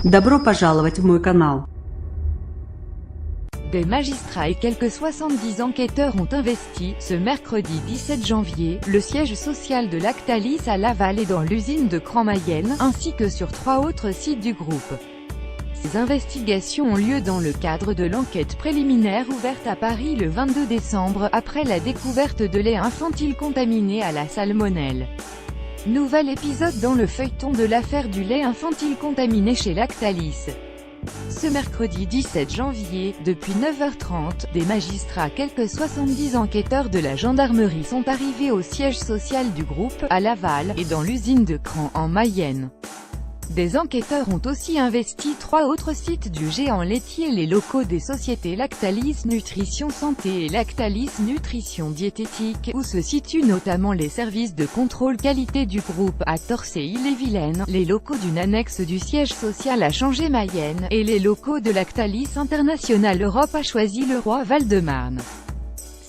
Добро пожаловать в мой канал. Des magistrats et quelques 70 enquêteurs ont investi, ce mercredi 17 janvier, le siège social de Lactalis à Laval et dans l'usine de Cran-Mayenne, ainsi que sur 3 autres sites du groupe. Ces investigations ont lieu dans le cadre de l'enquête préliminaire ouverte à Paris le 22 décembre, après la découverte de lait infantile contaminé à la salmonelle. Nouvel épisode dans le feuilleton de l'affaire du lait infantile contaminé chez Lactalis. Ce mercredi 17 janvier, depuis 9h30, des magistrats, quelques 70 enquêteurs de la gendarmerie sont arrivés au siège social du groupe, à Laval, et dans l'usine de Cran, en Mayenne. Des enquêteurs ont aussi investi 3 autres sites du géant laitier, les locaux des sociétés Lactalis Nutrition Santé et Lactalis Nutrition Diététique, où se situent notamment les services de contrôle qualité du groupe à Torcy-Ille-et-Vilaine, les locaux d'une annexe du siège social à Changé-Mayenne, et les locaux de Lactalis International Europe à Choisy-le-Roi Val-de-Marne.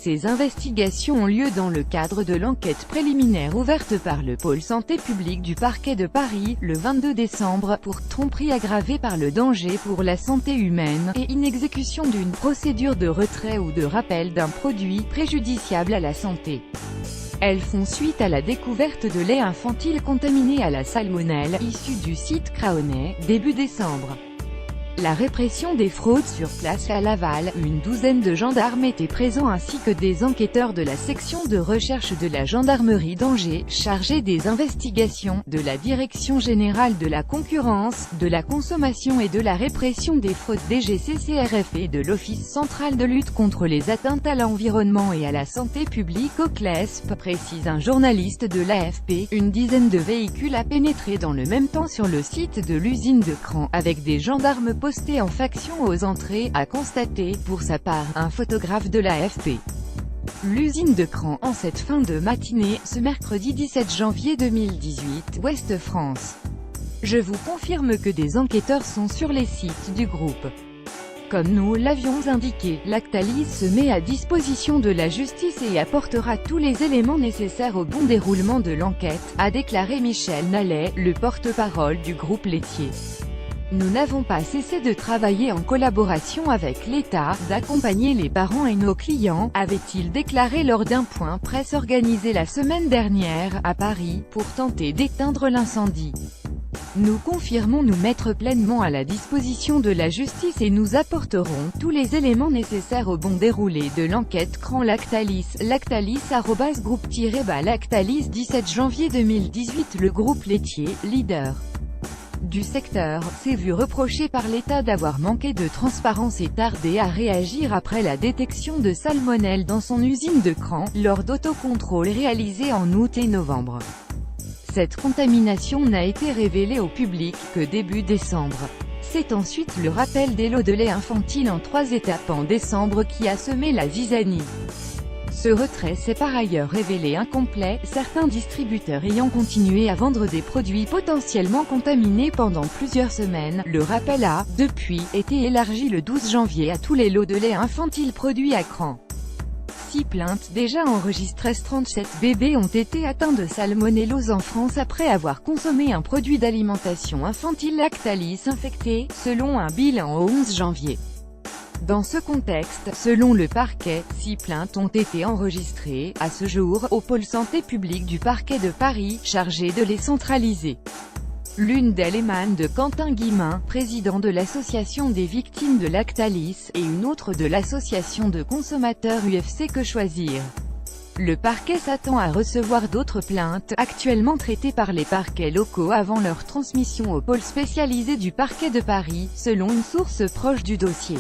Ces investigations ont lieu dans le cadre de l'enquête préliminaire ouverte par le pôle santé publique du parquet de Paris, le 22 décembre, pour tromperie aggravée par le danger pour la santé humaine, et inexécution d'une procédure de retrait ou de rappel d'un produit préjudiciable à la santé. Elles font suite à la découverte de lait infantile contaminé à la salmonelle, issu du site Craonais, début décembre. La répression des fraudes sur place à Laval, une douzaine de gendarmes étaient présents ainsi que des enquêteurs de la section de recherche de la gendarmerie d'Angers, chargés des investigations, de la Direction générale de la concurrence, de la consommation et de la répression des fraudes DGCCRF et de l'Office central de lutte contre les atteintes à l'environnement et à la santé publique au CLESP, précise un journaliste de l'AFP. Une dizaine de véhicules a pénétré dans le même temps sur le site de l'usine de Cran, avec des gendarmes posté en faction aux entrées, a constaté, pour sa part, un photographe de l'AFP. L'usine de Cran, en cette fin de matinée, ce mercredi 17 janvier 2018, Ouest France. Je vous confirme que des enquêteurs sont sur les sites du groupe. Comme nous l'avions indiqué, Lactalis se met à disposition de la justice et apportera tous les éléments nécessaires au bon déroulement de l'enquête, a déclaré Michel Nallet, le porte-parole du groupe laitier. Nous n'avons pas cessé de travailler en collaboration avec l'État, d'accompagner les parents et nos clients, avait-il déclaré lors d'un point presse organisé la semaine dernière, à Paris, pour tenter d'éteindre l'incendie. Nous confirmons nous mettre pleinement à la disposition de la justice et nous apporterons tous les éléments nécessaires au bon déroulé de l'enquête. Cran Lactalis, Lactalis, 17 janvier 2018. Le groupe laitier, leader du secteur, s'est vu reprocher par l'État d'avoir manqué de transparence et tardé à réagir après la détection de salmonelle dans son usine de Cran, lors d'autocontrôles réalisés en août et novembre. Cette contamination n'a été révélée au public que début décembre. C'est ensuite le rappel des lots de lait infantile en 3 étapes en décembre qui a semé la zizanie. Ce retrait s'est par ailleurs révélé incomplet, certains distributeurs ayant continué à vendre des produits potentiellement contaminés pendant plusieurs semaines. Le rappel a, depuis, été élargi le 12 janvier à tous les lots de lait infantile produits à Cran. 6 plaintes déjà enregistrées. 37 bébés ont été atteints de salmonellose en France après avoir consommé un produit d'alimentation infantile Lactalis infecté, selon un bilan au 11 janvier. Dans ce contexte, selon le parquet, 6 plaintes ont été enregistrées, à ce jour, au pôle santé publique du parquet de Paris, chargé de les centraliser. L'une d'elles émane de Quentin Guillemin, président de l'association des victimes de Lactalis, et une autre de l'association de consommateurs UFC Que Choisir. Le parquet s'attend à recevoir d'autres plaintes, actuellement traitées par les parquets locaux avant leur transmission au pôle spécialisé du parquet de Paris, selon une source proche du dossier.